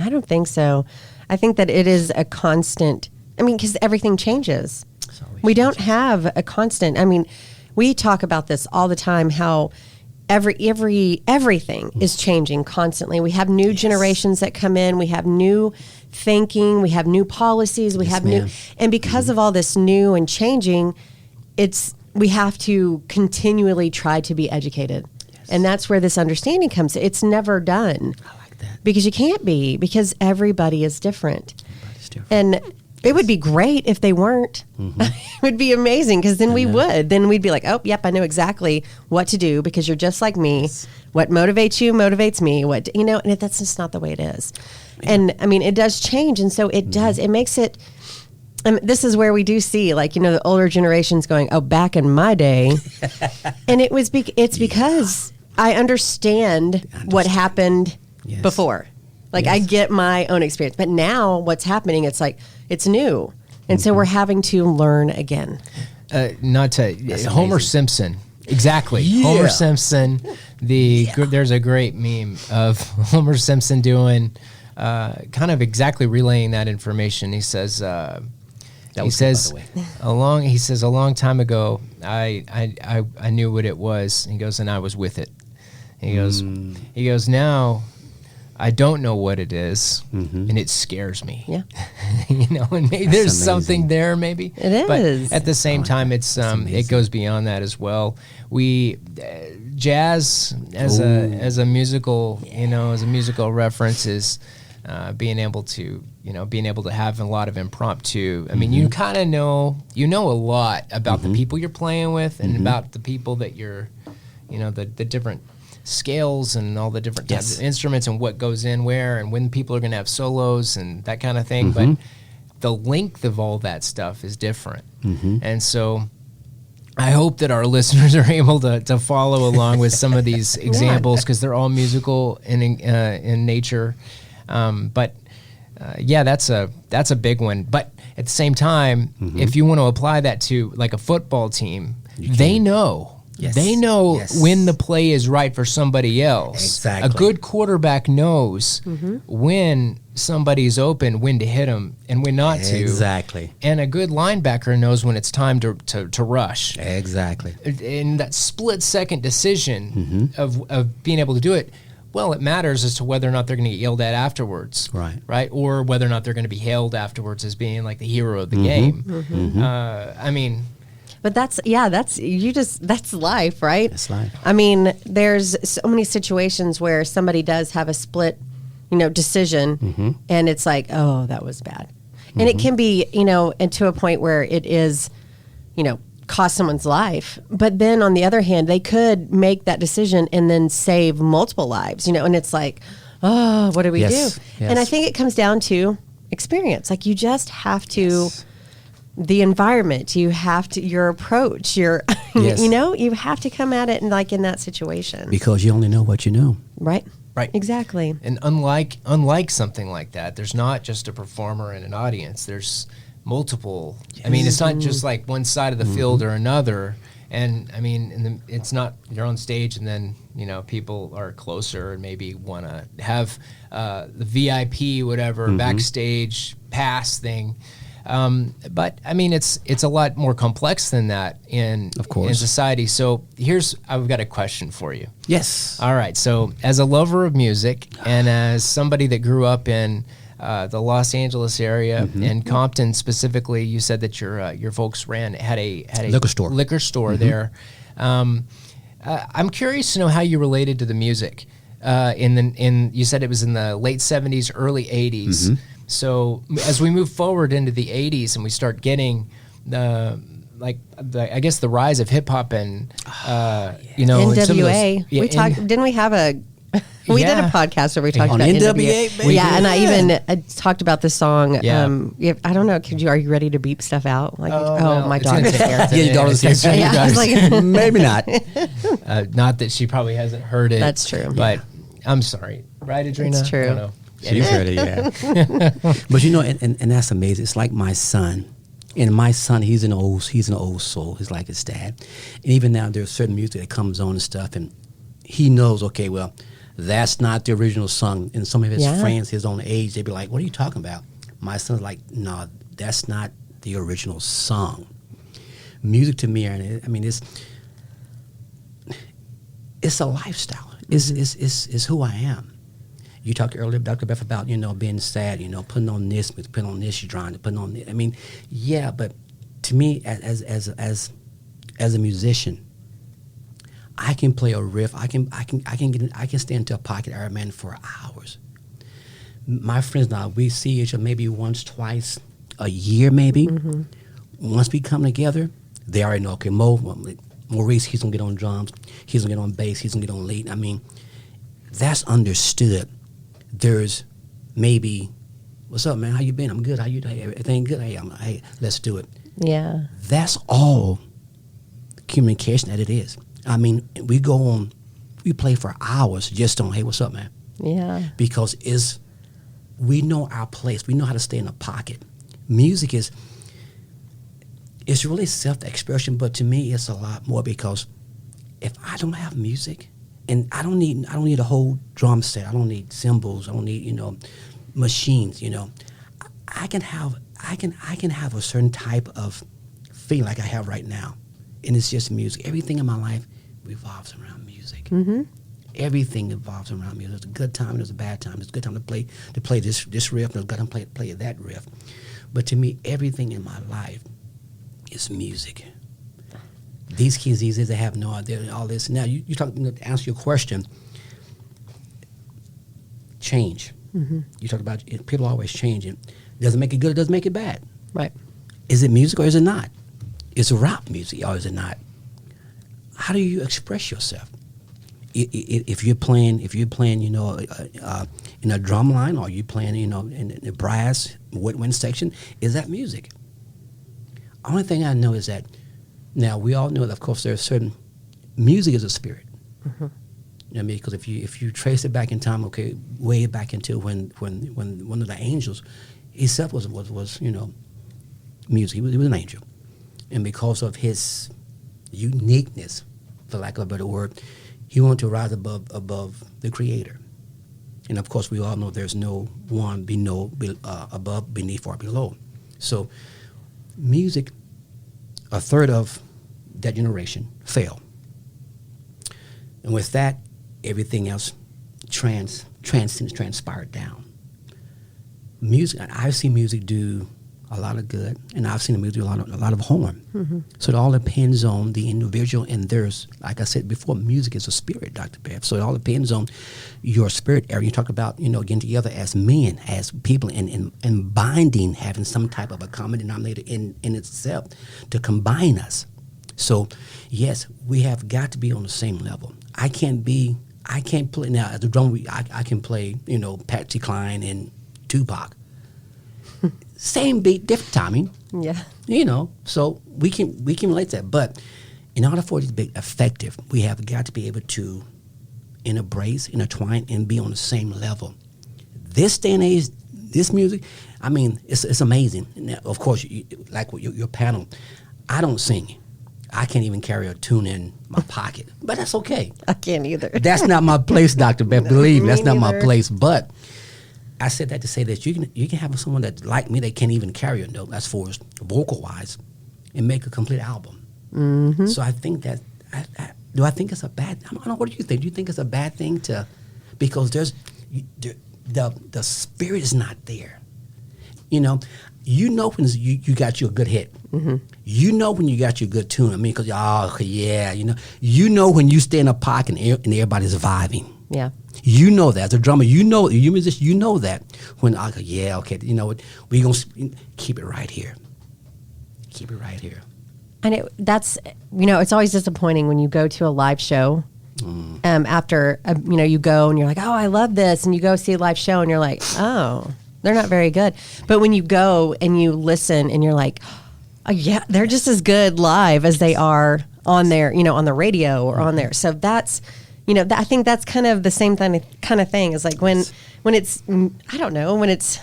I don't think so. I think that it is a constant, because everything changes. We don't have a constant. We talk about this all the time, how everything is changing constantly. We have new generations that come in. We have new thinking. We have new policies. We have new, and because of all this new and changing, we have to continually try to be educated. And that's where this understanding comes. It's never done. Because you can't be, because everybody is different. And it would be great if they weren't. It would be amazing, because then we would. Then we'd be like, oh, yep, I know exactly what to do, because you're just like me. What motivates you motivates me. And that's just not the way it is. Yeah. And it does change. And so it does. It makes it, this is where we do see, the older generations going, oh, back in my day. And it's because I understand what happened before. I get my own experience. But now what's happening, it's new. And so we're having to learn again. Homer Simpson. Exactly. Yeah. Homer Simpson, There's a great meme of Homer Simpson doing kind of exactly relaying that information. He says. He says a long time ago, I knew what it was. He goes, and I was with it. He goes, now I don't know what it is, and it scares me. Yeah. And maybe there's something there, maybe. It is. But at the same time, it goes beyond that as well. Jazz as a musical, as a musical reference is being able to have a lot of impromptu. I mean, you kind of know a lot about the people you're playing with and about the people that you're, the different scales and all the different types of instruments and what goes in where and when people are going to have solos and that kind of thing. But the length of all that stuff is different. And so I hope that our listeners are able to follow along with some of these examples because they're all musical in nature. But that's a big one. But at the same time, if you want to apply that to like a football team, they know. Yes. They know when the play is right for somebody else. Exactly. A good quarterback knows when somebody's open, when to hit them, and when not to. Exactly. And a good linebacker knows when it's time to rush. Exactly. In that split-second decision of being able to do it, well, it matters as to whether or not they're going to get yelled at afterwards. Right? Or whether or not they're going to be hailed afterwards as being like the hero of the game. I mean... But that's life, right? That's life. I mean, there's so many situations where somebody does have a split, decision, and it's like, oh, that was bad. And it can be, and to a point where it is, cost someone's life. But then on the other hand, they could make that decision and then save multiple lives, and it's like, oh, what do we do? Yes. And I think it comes down to experience. Like you just have to... The environment, you have to, your approach, you have to come at it in that situation. Because you only know what you know. Right. Right. Exactly. And unlike something like that, there's not just a performer and an audience. There's multiple. Yes. I mean, it's not just like one side of the field or another. And I mean, it's not you're on stage and then, people are closer and maybe want to have the VIP, whatever, backstage pass thing. But I mean, it's a lot more complex than that in society. So I've got a question for you. Yes. All right. So as a lover of music and as somebody that grew up in the Los Angeles area and Compton specifically, you said that your folks had a liquor store there. I'm curious to know how you related to the music. You said it was in the late 70s, early 80s. So as we move forward into the 80s and we start getting the rise of hip hop and NWA. Didn't we have a we did a podcast where we talked about NWA? Baby. Yeah, and I even talked about the song. I don't know. Are you ready to beep stuff out? Like, no, my daughter's here. Your daughter's here. Yeah, I was like, maybe not. Not that she probably hasn't heard it. That's true. But I'm sorry, right, Adrina? It's true. I don't know. She's heard it, yeah. But and that's amazing. It's like my son. And my son, he's an old soul. He's like his dad. And even now, there's certain music that comes on and stuff, and he knows, okay, well, that's not the original song. And some of his friends, his own age, they'd be like, what are you talking about? My son's like, no, that's not the original song. Music to me, I mean, it's a lifestyle. It's who I am. You talked earlier, Dr. Beth, about, being sad, putting on this, you're trying to put on this. I mean, yeah, but to me, as a musician, I can play a riff. I can stay into a pocket Iron Man for hours. My friends now, we see each other maybe once, twice a year, maybe. Once we come together, they already know, okay, Maurice, he's gonna get on drums, he's gonna get on bass, he's gonna get on lead. I mean, that's understood. There's maybe, what's up, man? How you been? I'm good. How you doing? Everything good? Hey, let's do it. Yeah. That's all communication that it is. I mean, we play for hours just on, hey, what's up, man? Yeah. Because we know our place. We know how to stay in the pocket. Music it's really self-expression, but to me, it's a lot more because if I don't have music, And I don't need a whole drum set. I don't need cymbals. I don't need, machines, I can have a certain type of feeling like I have right now. And it's just music. Everything in my life revolves around music. Mm-hmm. Everything revolves around music. There's a good time, there's a bad time. There's a good time to play this riff, there's a good time to play that riff. But to me, everything in my life is music. These kids these days, they have no idea all this. Now, you talk to answer your question. Change. Mm-hmm. You talk about people are always changing. Doesn't make it good. It doesn't make it bad. Right. Is it music or is it not? Is it rap music or is it not? How do you express yourself? If you're playing, in a drum line, or you playing, in the brass woodwind section, is that music? Only thing I know is that now we all know that, of course, there's certain music is a spirit. Mm-hmm. Because if you trace it back in time, okay, way back into when one of the angels, himself was music. He was an angel, and because of his uniqueness, for lack of a better word, he wanted to rise above the Creator. And of course, we all know there's no one above, beneath, or below. So, music, a third of that generation fell, and with that, everything else transpired down. Music, I've seen music do a lot of good, and I've seen the music do a lot of harm. Mm-hmm. So it all depends on the individual, and there's, like I said before, music is a spirit, Dr. Beth. So it all depends on your spirit area. You talk about, getting together as men, as people, and binding, having some type of a common denominator in itself to combine us. So, yes, we have got to be on the same level. I can't play, now as a drummer, I can play, Patsy Cline and Tupac. Same beat, different timing. Yeah. So we can relate to that. But in order for it to be effective, we have got to be able to intertwine, and be on the same level. This day and age, this music, I mean, it's amazing. Now, of course, like with your panel, I don't sing. I can't even carry a tune in my pocket, but that's okay. I can't either. That's not my place, Dr. Beth. Believe me, that's not my neither. place. But I said that to say that you can have someone that like me that can't even carry a note, as far as vocal wise, and make a complete album. Mm-hmm. So I think that do I think it's a bad? I don't know. What do you think? Do you think it's a bad thing to, because the spirit is not there. When you got you a good hit. Mm-hmm. When you got you a good tune. I mean, because when you stay in a pocket and everybody's vibing. Yeah. You know that as a drummer, you musician, you know that when I go, yeah, okay, you know what, we're gonna keep it right here. Keep it right here. And that's it's always disappointing when you go to a live show. After you go and you're like, oh, I love this, and you go see a live show and you're like, oh, they're not very good. But when you go and you listen and you're like, oh, yeah, they're just as good live as they are on their on the radio or on there. So that's. I think that's kind of the same kind of thing. Is like when it's, I don't know, when it's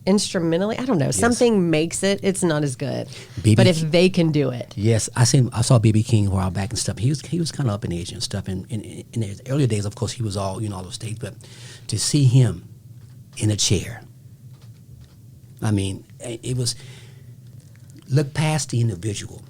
instrumentally, I don't know, something makes it's not as good. But if they can do it. Yes, I saw B.B. King a while back and stuff. He was kind of up in age and stuff. And in his earlier days, of course, he was all, all those stages. But to see him in a chair, I mean, it was, look past the individual.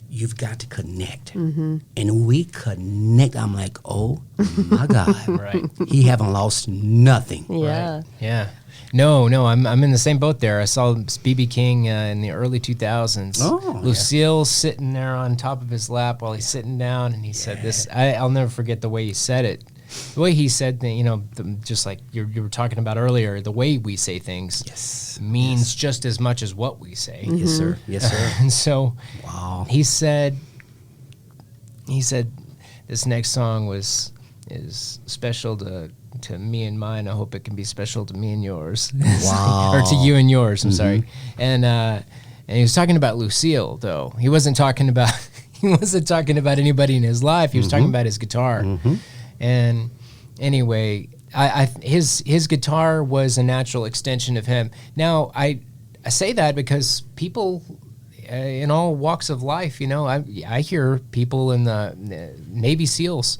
You've got to connect. Mm-hmm. And we connect. I'm like, oh, my God. Right. He haven't lost nothing. Yeah. Right. Yeah. No, I'm in the same boat there. I saw B.B. King in the early 2000s. Oh, Lucille sitting there on top of his lap while he's sitting down, and he said this. I'll never forget the way he said it. The way he said, just like you were talking about earlier, the way we say things means just as much as what we say. Mm-hmm. Yes, sir. Yes, sir. And so wow. he said, this next song is special to me and mine. I hope it can be special to me and yours. Wow. Or to you and yours, I'm sorry. And he was talking about Lucille, though. He wasn't talking about anybody in his life. He was talking about his guitar. Mm-hmm. And anyway, his guitar was a natural extension of him. Now, I say that because people in all walks of life, I hear people in the Navy SEALs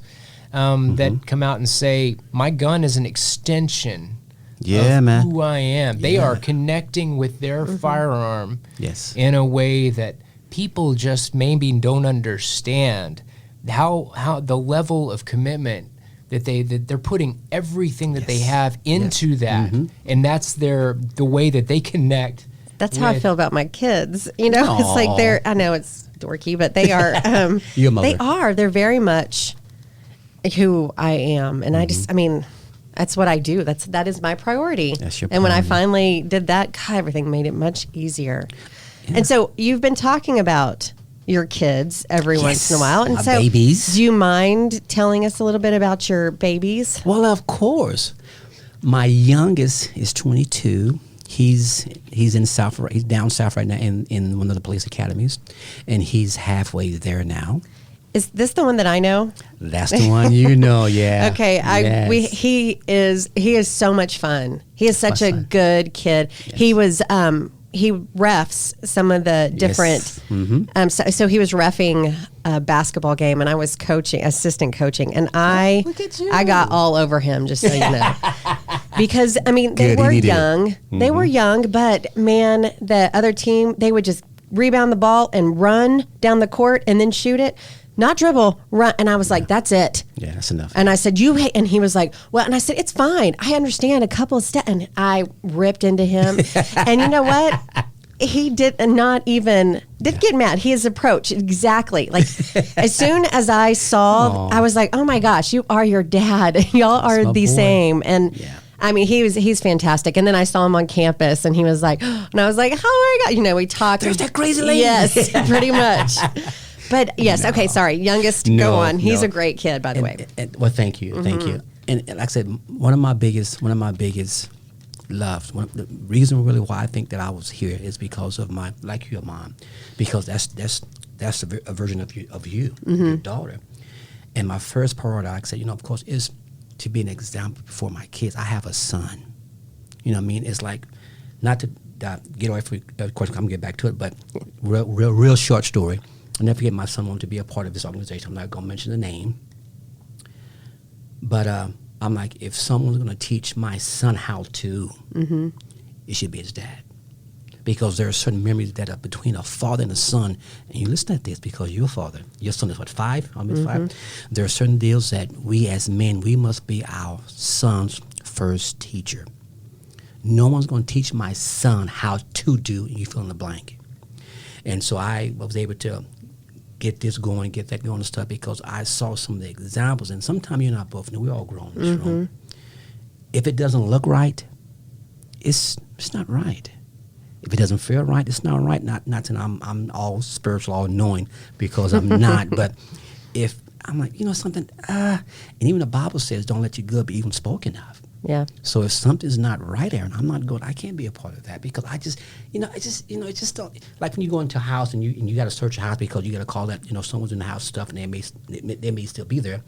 that come out and say, my gun is an extension Yeah, of man. who I am. They Yeah. are connecting with their firearm Yes. in a way that people just maybe don't understand how the level of commitment that they're putting everything that they have into that, and that's the way that they connect. That's how I with- feel about my kids. You know, it's like they're, I know it's dorky, but they are, Your mother. they're very much who I am. And I mean, that's what I do. That is my priority. That's your And when I priority. finally did that, God, everything made it much easier. And so you've been talking about your kids every once in a while. And my so babies. do you mind telling us a little bit about your babies? Well, of course. My youngest is 22. He's in South. He's down south right now in one of the police academies, and he's halfway there now. Is this the one that I know? That's the one you know. Yeah. Okay, Yes. he is so much fun. He is such a son. good kid. Yes. He was he refs some of the different. So he was reffing a basketball game, and I was assistant coaching, and I Look at you. I got all over him, just so you know. Because I mean they Good, were he did. young. They were young, but man, the other team, they would just rebound the ball and run down the court and then shoot it. Not dribble, run. And I was like, that's it. Yeah, that's enough. And I said, and he was like, well, and I said, it's fine. I understand a couple of steps. And I ripped into him. And you know what? He didn't get mad. His approach, exactly. Like, as soon as I saw, I was like, oh my gosh, you are your dad. Y'all are my the boy. same. And Yeah. I mean, he's fantastic. And then I saw him on campus and he was like, and I was like, oh my God. You know, we talked. There's that crazy lady. Yes, pretty much. But yes, okay, sorry. Youngest, go No, on. He's no. a great kid, by the way. Well, thank you, thank you. And like I said, one of my biggest loves. The reason really why I think that I was here is because of your mom, because that's a version of you, your daughter. And my first priority, like I said, of course, is to be an example for my kids. I have a son. You know what I mean? It's like, not to get away from, of course, I'm gonna get back to it, but real short story. I'll never forget my son wanted to be a part of this organization. I'm not going to mention the name. But I'm like, if someone's going to teach my son how to, it should be his dad. Because there are certain memories that are between a father and a son. And you listen at this because your son is what, 5? I'm 5. There are certain deals that we as men, we must be our son's first teacher. No one's going to teach my son how to do, you fill in the blank. And so I was able to get this going, get that going and stuff, because I saw some of the examples. And sometimes you and I both know, we're all grown in this room. If it doesn't look right, it's not right. If it doesn't feel right, it's not right. Not that I'm all spiritual, all knowing, because I'm not. But if I'm like, something, and even the Bible says, don't let your good be even spoken of. Yeah. So if something's not right, Aaron, I'm not going. I can't be a part of that because it just don't. Like when you go into a house and you got to search a house because you got to call that someone's in the house stuff and they may still be there.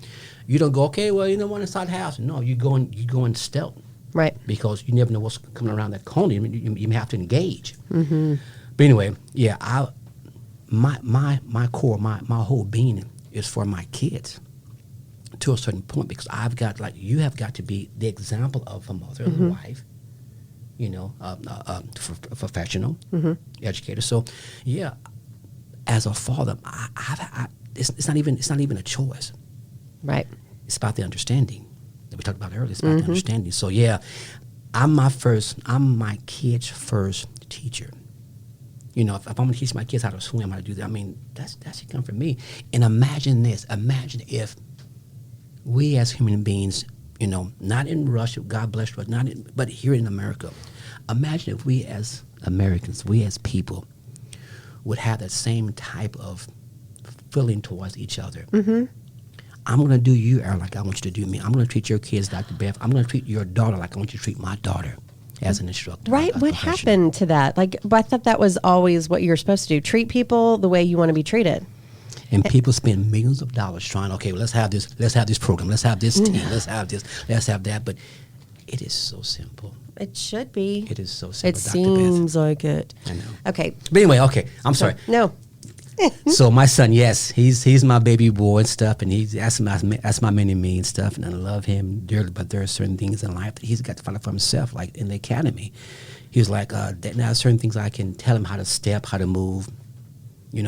You don't go, okay, well, one inside the house. No, you go in stealth, Right. because you never know what's coming around that corner. You may have to engage. But anyway, yeah, my core, my whole being is for my kids. To a certain point, because you have got to be the example of a mother and a wife, a professional, educator. So, yeah, as a father, it's not even a choice. Right. It's about the understanding that we talked about earlier. It's about the understanding. So, yeah, I'm my kid's first teacher. If I'm going to teach my kids how to swim, how to do that, I mean, that should come from me. And imagine this. Imagine if we as human beings, not in Russia, God bless Russia, but here in America, imagine if we as Americans, we as people, would have that same type of feeling towards each other. I'm going to do you, Aaron, like I want you to do me. I'm going to treat your kids, Dr. Beth. I'm going to treat your daughter like I want you to treat my daughter as an instructor. Right. What happened to that? Like, I thought that was always what you're supposed to do. Treat people the way you want to be treated. And people spend millions of dollars trying, okay, well, let's have this program, let's have this team, let's have this, let's have that. But it is so simple. It should be. It is so simple, It Dr. seems Beth. like it. I know. Okay. But anyway, okay, I'm sorry. No. So my son, yes, he's my baby boy and stuff, and that's my mini me and stuff, and I love him dearly. But there are certain things in life that he's got to find out for himself. Like in the academy, he was like, now certain things I can tell him how to step, how to move,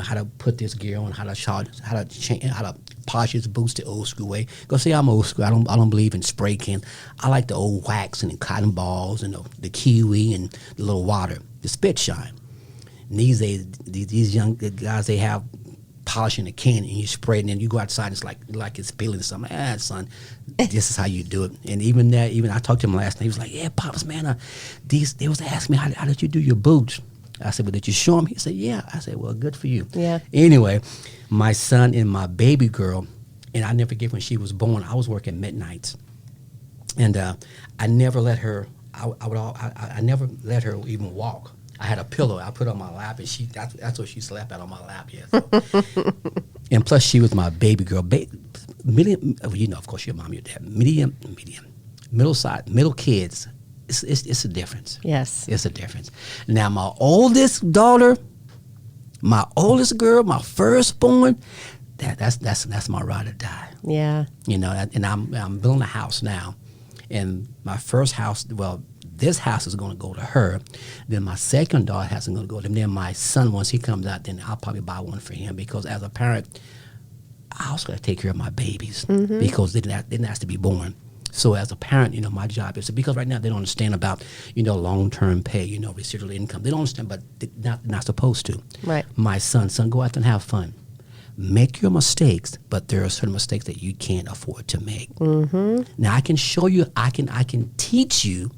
how to put this gear on, how to change, how to polish his boots the old school way. Go see, I'm old school. I don't believe in spray can. I like the old wax and the cotton balls and the kiwi and the little water, the spit shine. And these days, these young guys, they have polishing a can and you spray it, and then you go outside and it's like it's peeling something. Son, this is how you do it. And even I talked to him last night. He was like, yeah, Pops, man, they was asking me, how did you do your boots? I said, well, did you show him? He said, yeah. I said, well, good for you. Yeah. Anyway, my son and my baby girl, and I never forget when she was born, I was working midnights. And I never let her, I never let her even walk. I had a pillow I put on my lap, and that's what she slept on my lap. Yeah. So. And plus, she was my baby girl. Of course, your mom, your dad. Medium, middle kids. It's a difference. Yes, it's a difference. Now, my oldest daughter, my oldest girl, my firstborn, that's my ride or die. Yeah. And I'm building a house now, and my first house, well, this house is going to go to her. Then my second daughter house is going to go to him. Then my son, once he comes out, then I'll probably buy one for him, because as a parent, I also got to take care of my babies, because they didn't have to be born. So as a parent, my job is because right now they don't understand about, long-term pay, residual income. They don't understand, but they're not supposed to. Right. My son, go out and have fun. Make your mistakes, but there are certain mistakes that you can't afford to make. Mm-hmm. Now, I can show you, I can teach you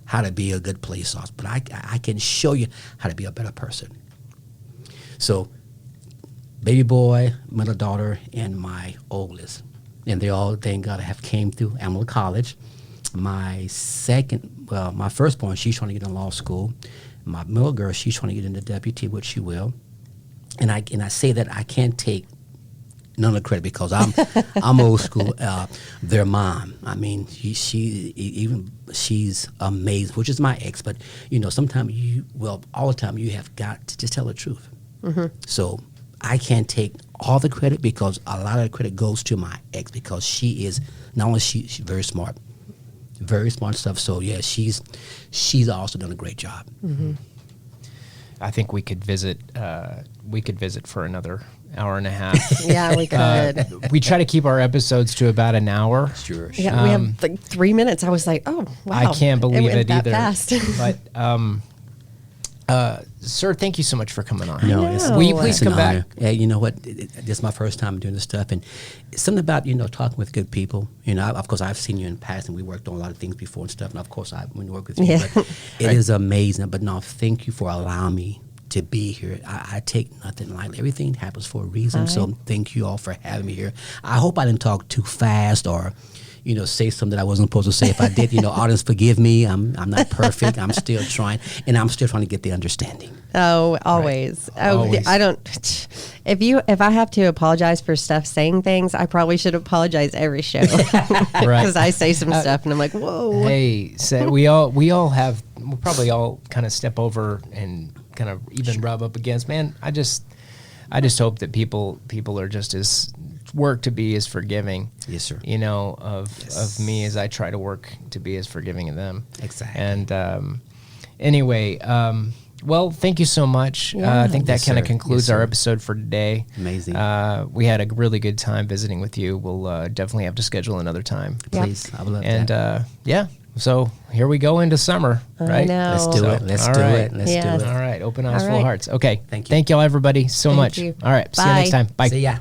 how to be a good police officer, but I can show you how to be a better person. So, baby boy, middle daughter, and my oldest. And they all, thank God, have came through Amarillo College. My firstborn, she's trying to get in law school. My middle girl, she's trying to get into deputy, which she will. And I say that I can't take none of the credit, because I'm old school. Their mom, I mean, she's amazing, which is my ex. But sometimes all the time you have got to just tell the truth. Mm-hmm. So I can't take all the credit, because a lot of the credit goes to my ex, because she is not only she's very smart stuff. So yeah, she's also done a great job. Mm-hmm. I think we could visit for another hour and a half. Yeah, we could. We try to keep our episodes to about an hour. Sure. Yeah, we have like 3 minutes. I was like, oh, wow. I can't believe it that either. Fast. But, sir, thank you so much for coming on. No, Will you please come back? Yeah, you know what? This is my first time doing this stuff, and it's something about talking with good people. Of course, I've seen you in the past, and we worked on a lot of things before and stuff. And of course, I want to work with you. Yeah. But it is amazing. But no, thank you for allowing me to be here. I take nothing lightly. Everything happens for a reason. Right. So thank you all for having me here. I hope I didn't talk too fast or say something that I wasn't supposed to say. If I did, audience, forgive me. I'm not perfect. I'm still trying, and I'm still trying to get the understanding. Oh, always. Right. Oh, always. I don't. If I have to apologize for stuff, saying things, I probably should apologize every show, because I say some stuff and I'm like, whoa. Hey, so we'll probably all kind of step over and kind of even rub up against. Man, I just hope that people are just as work to be as forgiving. Yes, sir. Of me as I try to work to be as forgiving of them. Exactly. And anyway, well, thank you so much. Yeah. I think that Yes, kind of sir. concludes Yes, our sir. episode for today. Amazing. We had a really good time visiting with you. We'll definitely have to schedule another time. Yep. Please, I would love And that. yeah, so here we go into summer, right? know. Let's do it. Let's all do right. it. Let's Yes. do it. All right, open eyes, All full right. hearts. Okay, Thank you. Thank y'all, everybody, so Thank much. you. All right, see you Bye. next time. Bye. See ya.